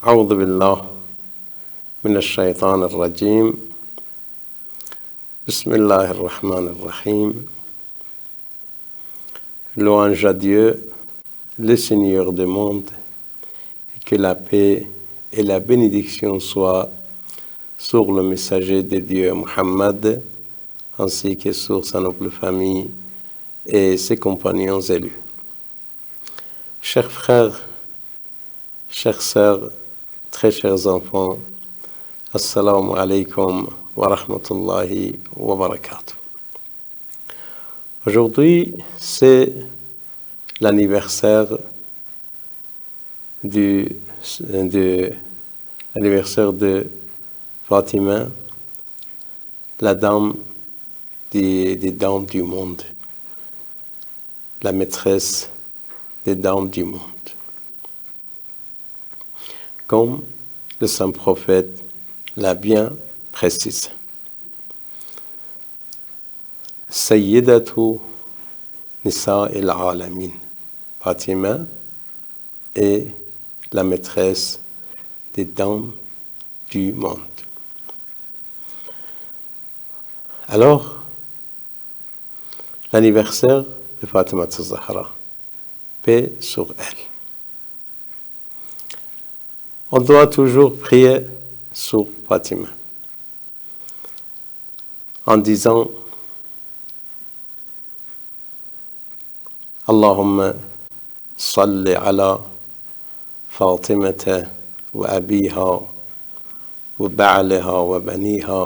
أعوذ بالله من الشيطان الرجيم بسم الله الرحمن الرحيم. Louange à Dieu, le Seigneur du monde, et que la paix et la bénédiction soient sur le messager de Dieu Muhammad, ainsi que sur sa noble famille et ses compagnons élus. Chers frères, chères sœurs, très chers enfants, Assalamu alaikum wa rahmatullahi wa barakatuh. Aujourd'hui, c'est l'anniversaire l'anniversaire de Fatima, la dame des dames du monde, la maîtresse des dames du monde. Comme le saint prophète l'a bien précisé. Sayyidatu Nisa al-Alamin. Fatima est la maîtresse des dames du monde. Alors, l'anniversaire de Fatima Zahra, paix sur elle. On doit toujours prier sur Fatima en disant Allahumma salli ala Fatimata wa abiha wa ba'liha wa baniha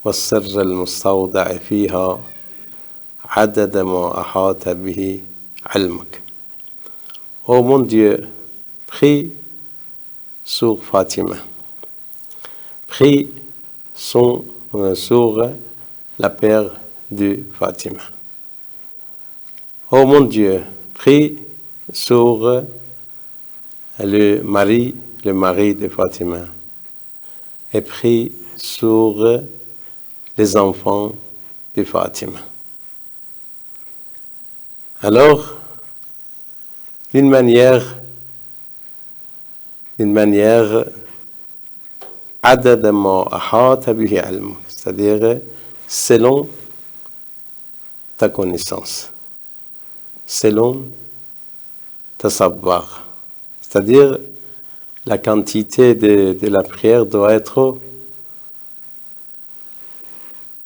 wa sirr al-mustawda' fiha adad ma ahata bihi ilmak. Oh mon Dieu, prie sur Fatima. Prie sur la père de Fatima. Oh mon Dieu, prie sur le mari de Fatima. Et prie sur les enfants de Fatima. Alors, d'une manière عدد ما أحاط به علمك, c'est-à-dire selon ta connaissance, selon ta savoir, c'est-à-dire la quantité de la prière doit être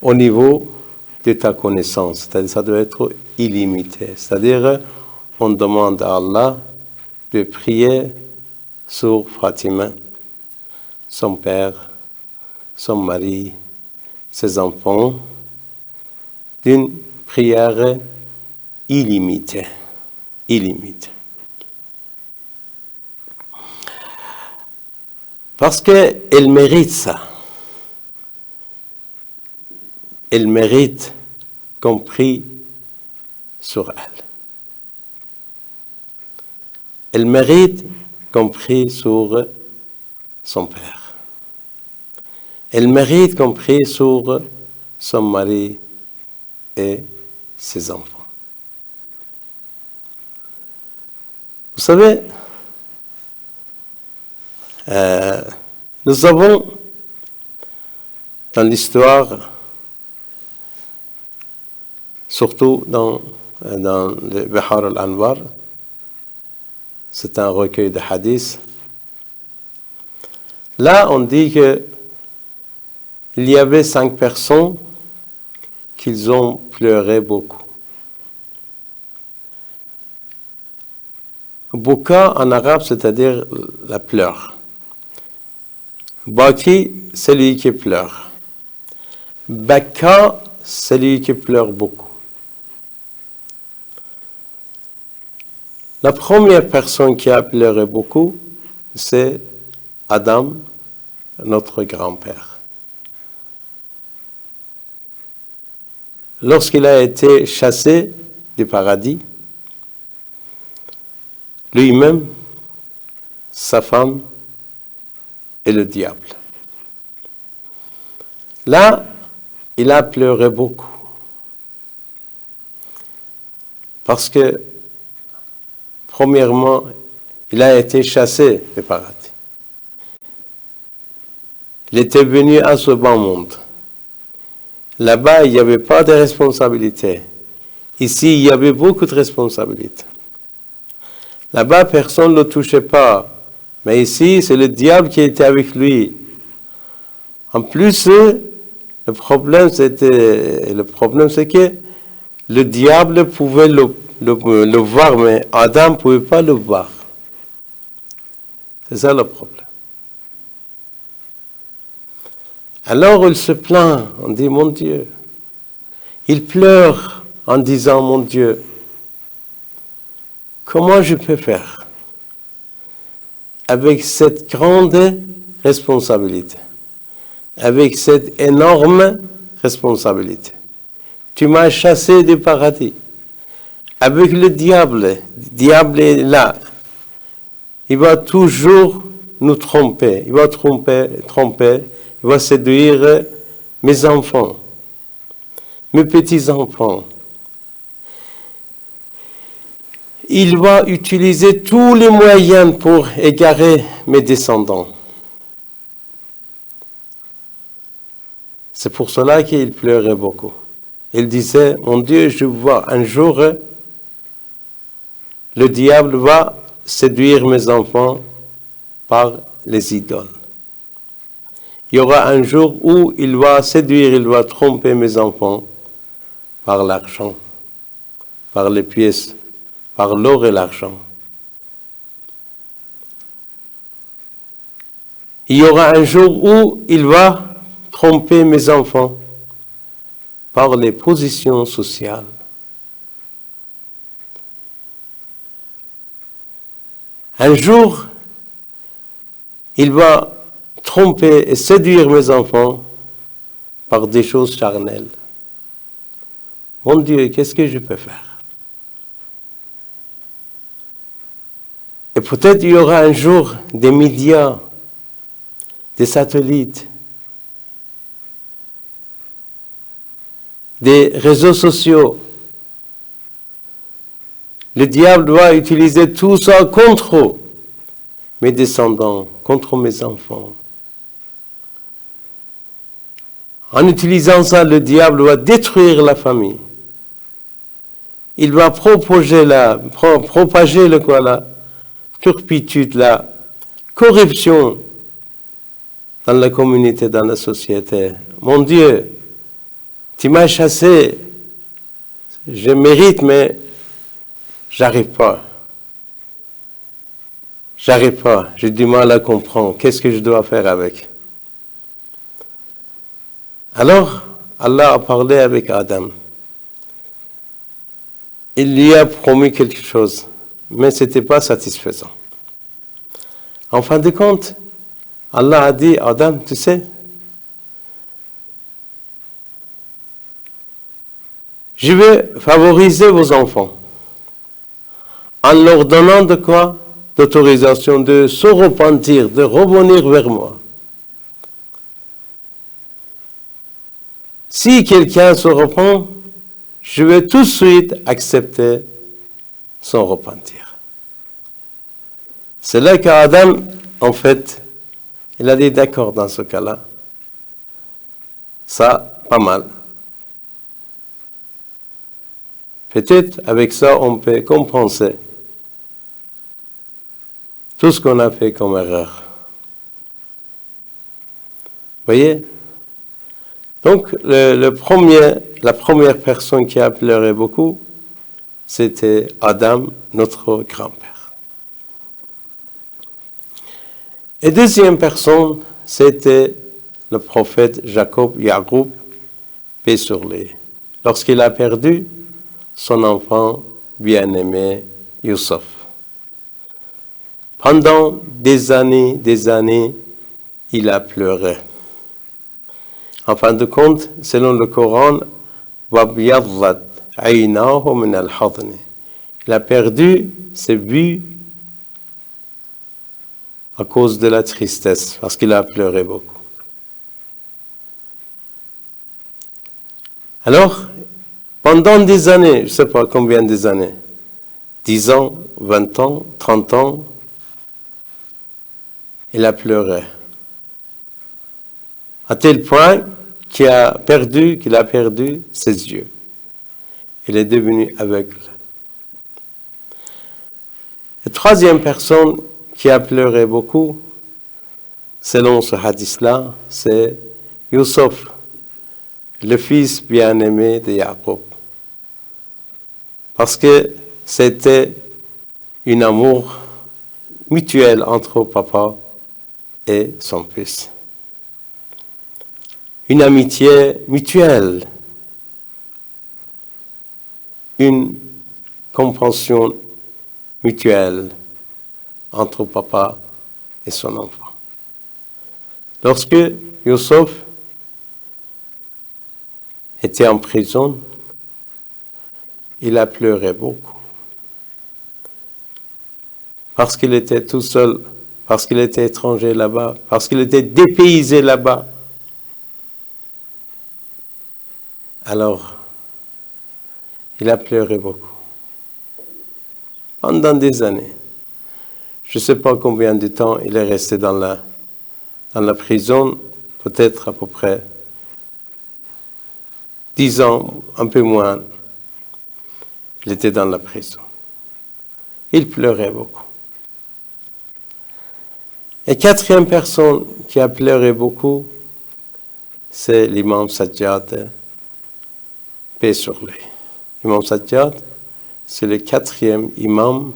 au niveau de ta connaissance, c'est-à-dire ça doit être illimité, c'est-à-dire on demande à Allah de prier sur Fatima, son père, son mari, ses enfants, d'une prière illimitée. Parce qu'elle mérite ça. Elle mérite qu'on prie sur elle. Elle mérite qu'on prie sur son père. Elle mérite qu'on prie sur son mari et ses enfants. Vous savez, nous avons dans l'histoire, surtout dans le Bihar al-Anwar, c'est un recueil de hadiths. Là, on dit que il y avait 5 personnes qui ont pleuré beaucoup. Buka en arabe, c'est-à-dire la pleure. Baki, celui qui pleure. Baka, celui qui pleure beaucoup. La première personne qui a pleuré beaucoup, c'est Adam, notre grand-père. Lorsqu'il a été chassé du paradis, lui-même, sa femme et le diable. Là, il a pleuré beaucoup. Parce que, premièrement, Il a été chassé du paradis. Il était venu à ce bas monde. Là-bas, il n'y avait pas de responsabilité. Ici, il y avait beaucoup de responsabilités. Là-bas, personne ne le touchait pas. Mais ici, c'est le diable qui était avec lui. En plus, le problème, c'est que le diable pouvait le voir, mais Adam ne pouvait pas le voir. C'est ça le problème. Alors il se plaint, on dit, mon Dieu. Il pleure en disant, mon Dieu, comment je peux faire avec cette grande responsabilité, avec cette énorme responsabilité? Tu m'as chassé du paradis. Avec le diable est là. Il va toujours nous tromper. Il va tromper. Il va séduire mes enfants, mes petits-enfants. Il va utiliser tous les moyens pour égarer mes descendants. C'est pour cela qu'il pleurait beaucoup. Il disait, mon Dieu, je vois un jour, le diable va séduire mes enfants par les idoles. Il y aura un jour où il va séduire, il va tromper mes enfants par l'argent, par les pièces, par l'or et l'argent. Il y aura un jour où il va tromper mes enfants par les positions sociales. Un jour, il va tromper et séduire mes enfants par des choses charnelles. Mon Dieu, qu'est-ce que je peux faire? Et peut-être il y aura un jour des médias, des satellites, des réseaux sociaux. Le diable doit utiliser tout ça contre mes descendants, contre mes enfants. En utilisant ça, le diable va détruire la famille. Il va propager la turpitude, la corruption dans la communauté, dans la société. Mon Dieu, tu m'as chassé. Je mérite, mais j'arrive pas. J'ai du mal à comprendre. Qu'est-ce que je dois faire avec? Alors, Allah a parlé avec Adam. Il lui a promis quelque chose, mais ce n'était pas satisfaisant. En fin de compte, Allah a dit, Adam, tu sais, je vais favoriser vos enfants en leur donnant de quoi? D'autorisation de se repentir, de revenir vers moi. Si quelqu'un se repent, je vais tout de suite accepter son repentir. C'est là qu'Adam, en fait, il a dit d'accord dans ce cas-là. Ça, pas mal. Peut-être avec ça, on peut compenser tout ce qu'on a fait comme erreur. Vous voyez? Donc, la première personne qui a pleuré beaucoup, c'était Adam, notre grand-père. Et deuxième personne, c'était le prophète Jacob, Yacoub, paix sur lui. Lorsqu'il a perdu son enfant bien-aimé, Youssef. Pendant des années, il a pleuré. En fin de compte, selon le Coran, il a perdu ses vues à cause de la tristesse, parce qu'il a pleuré beaucoup. Alors, pendant des années, je ne sais pas combien des années, 10 ans, 20 ans, 30 ans, Il a pleuré. À tel point qu'il a perdu ses yeux. Il est devenu aveugle. La troisième personne qui a pleuré beaucoup, selon ce hadith-là, c'est Youssef, le fils bien-aimé de Jacob. Parce que c'était un amour mutuel entre papa et son fils. Une amitié mutuelle. Une compréhension mutuelle entre papa et son enfant. Lorsque Youssef était en prison, il a pleuré beaucoup. Parce qu'il était tout seul, parce qu'il était étranger là-bas, parce qu'il était dépaysé là-bas. Alors, il a pleuré beaucoup. Pendant des années. Je ne sais pas combien de temps il est resté dans la prison, peut-être à peu près 10 ans, un peu moins. Il était dans la prison. Il pleurait beaucoup. Et quatrième personne qui a pleuré beaucoup, c'est l'imam Sajjad, paix sur lui. L'imam Sajjad, c'est le quatrième imam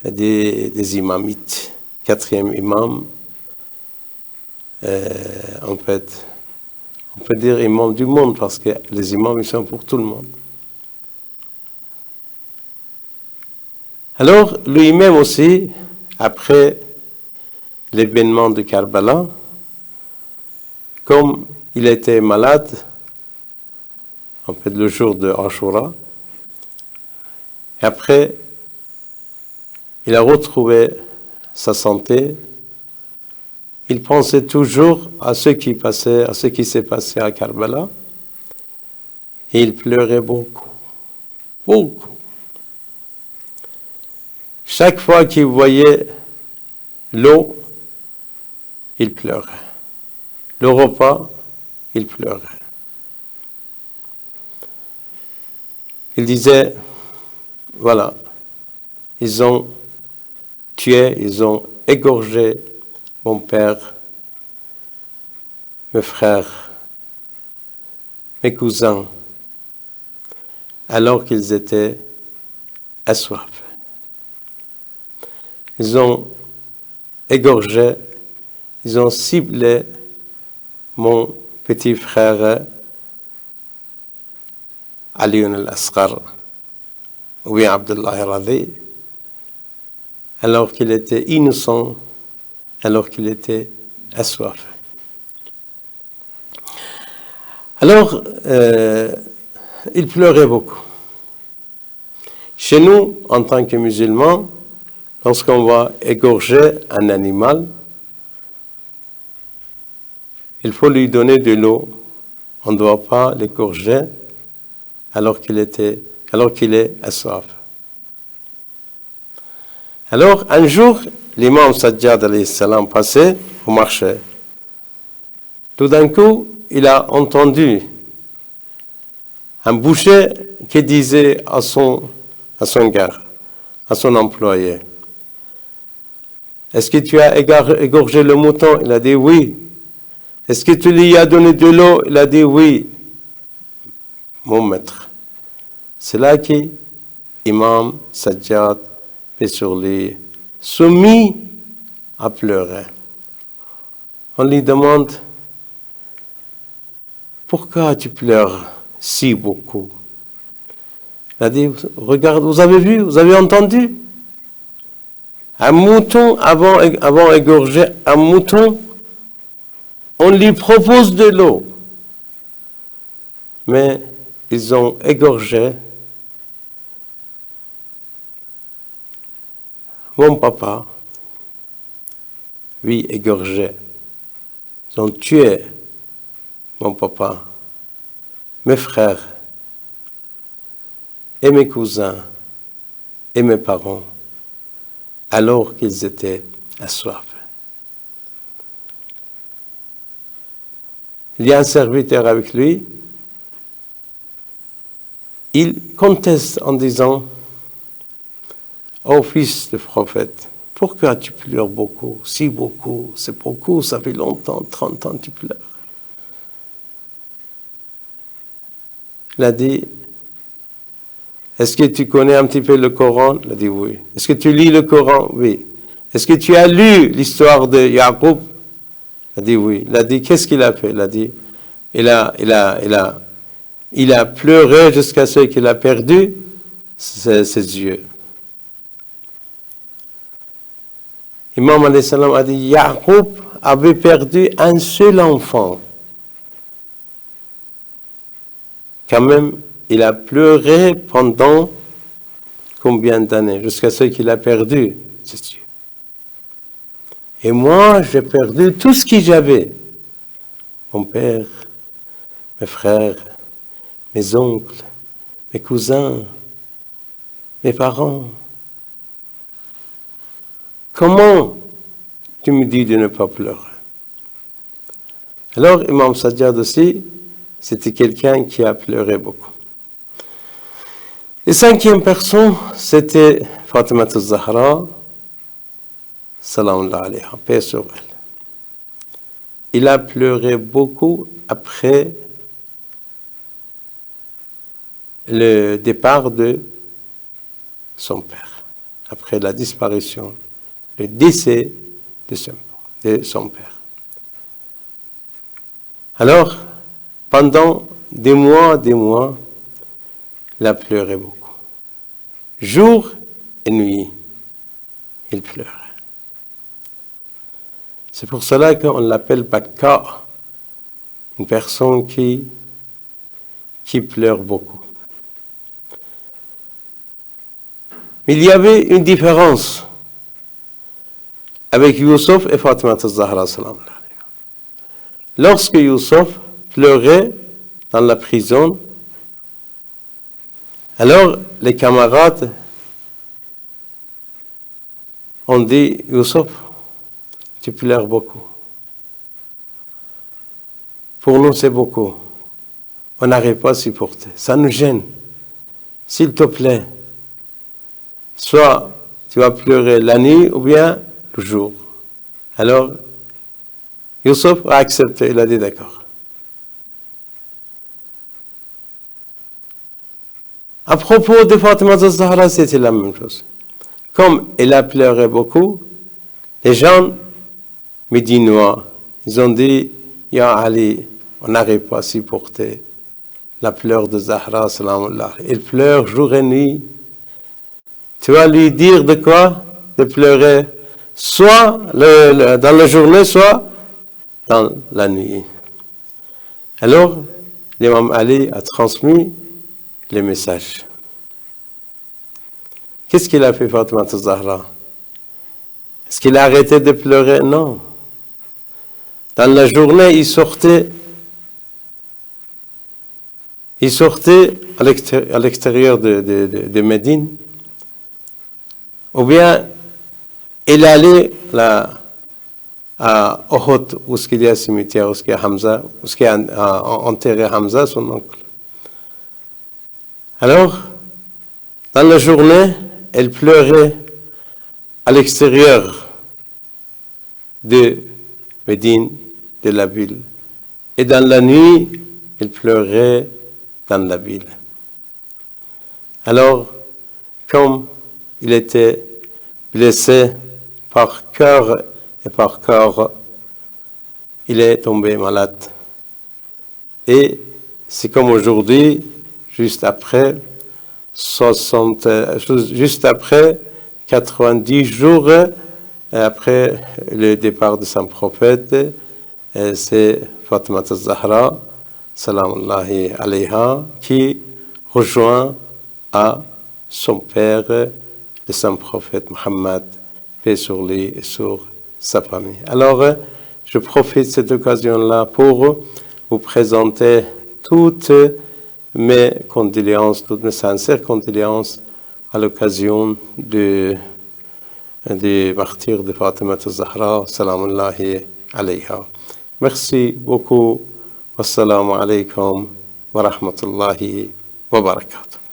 des imamites. Quatrième imam, en fait, on peut dire imam du monde parce que les imams, ils sont pour tout le monde. Alors, lui-même aussi, après l'événement de Karbala, comme il était malade, en fait le jour de Ashura, et après, il a retrouvé sa santé. Il pensait toujours à ce qui s'est passé à Karbala, et il pleurait beaucoup, beaucoup. Chaque fois qu'il voyait l'eau, il pleurait. Le repas, il pleurait. Il disait, voilà, ils ont tué, ils ont égorgé mon père, mes frères, mes cousins, alors qu'ils étaient assoiffés. Ils ont égorgé, ils ont ciblé mon petit frère Ali al-Asghar, oui, Abdullah Radi, alors qu'il était innocent, alors qu'il était assoiffé. Alors, il pleurait beaucoup. Chez nous, en tant que musulmans, lorsqu'on va égorger un animal, il faut lui donner de l'eau. On ne doit pas l'égorger alors qu'il est assoiffé. Alors, un jour, l'imam Sajjad alayhi salam passait au marché. Tout d'un coup, il a entendu un boucher qui disait à son gars, à son employé, « Est-ce que tu as égorgé le mouton ?» Il a dit « Oui. » « Est-ce que tu lui as donné de l'eau ?» Il a dit « Oui, mon maître. » C'est là que l'imam Sajjad, paix sur lui, se mit à pleurer. On lui demande « Pourquoi tu pleures si beaucoup ?» Il a dit « Regarde, vous avez vu, vous avez entendu? Un mouton, avant égorger un mouton, on lui propose de l'eau. Mais ils ont égorgé mon papa, oui, égorgé. Ils ont tué mon papa, mes frères, et mes cousins, et mes parents, alors qu'ils étaient a soif. Il y a un serviteur avec lui, il conteste en disant, ô fils de prophète, pourquoi tu pleures beaucoup, si beaucoup, c'est beaucoup, ça fait longtemps, 30 ans tu pleures. Il a dit, est-ce que tu connais un petit peu le Coran? Il a dit oui. Est-ce que tu lis le Coran? Oui. Est-ce que tu as lu l'histoire de Yaqub? Il a dit oui. Il a dit, qu'est-ce qu'il a fait? Il a dit, il a pleuré jusqu'à ce qu'il a perdu ses yeux. Imam alayhi salam a dit, Yaqub avait perdu un seul enfant. Quand même, il a pleuré pendant combien d'années? Jusqu'à ce qu'il a perdu ses yeux. Et moi, j'ai perdu tout ce que j'avais. Mon père, mes frères, mes oncles, mes cousins, mes parents. Comment tu me dis de ne pas pleurer? Alors, Imam Sajjad aussi, c'était quelqu'un qui a pleuré beaucoup. Et cinquième personne, c'était Fatima al-Zahra, salam alayha, paix sur elle. Il a pleuré beaucoup après le départ de son père, après la disparition, le décès de son père. Alors, pendant des mois, il a pleuré beaucoup. Jour et nuit, il pleurait. C'est pour cela qu'on l'appelle Bakka, une personne qui pleure beaucoup. Mais il y avait une différence avec Youssef et Fatima al-Zahra. Lorsque Youssef pleurait dans la prison, alors les camarades ont dit, Youssef, tu pleures beaucoup. Pour nous, c'est beaucoup. On n'arrive pas à supporter. Ça nous gêne. S'il te plaît, soit tu vas pleurer la nuit ou bien le jour. Alors, Youssef a accepté. Il a dit d'accord. À propos de Fatima al-Zahra, c'était la même chose. Comme elle a pleuré beaucoup, les gens médinois, ils ont dit, Ya Ali, on n'arrive pas à supporter la pleure de Zahra, salamullah. Elle pleure jour et nuit. Tu vas lui dire de quoi? De pleurer, soit dans la journée, soit dans la nuit. Alors, l'imam Ali a transmis les messages. Qu'est-ce qu'il a fait, Fatima al-Zahra? Est-ce qu'il a arrêté de pleurer? Non. Dans la journée, il sortait à l'extérieur de Médine, ou bien il allait à Uhud, où il y a un cimetière, où il y a Hamza, où il y a enterré Hamza, son oncle. Alors, dans la journée, elle pleurait à l'extérieur de Médine, de la ville. Et dans la nuit, elle pleurait dans la ville. Alors, comme il était blessé par cœur et par corps, il est tombé malade. Et c'est comme aujourd'hui, juste après 90 jours après le départ de son prophète, c'est Fatima al-Zahra, salamullahi alayha, qui rejoint à son père, le saint prophète Mohammed, paix sur lui et sur sa famille. Alors, je profite de cette occasion-là pour vous présenter toutes mes condoléances, toutes mes sincères condoléances à l'occasion de du martyr de Fatima Zahra, salamullahi alayha. Merci beaucoup. Wassalamu alaikum wa rahmatullahi wa barakatuh.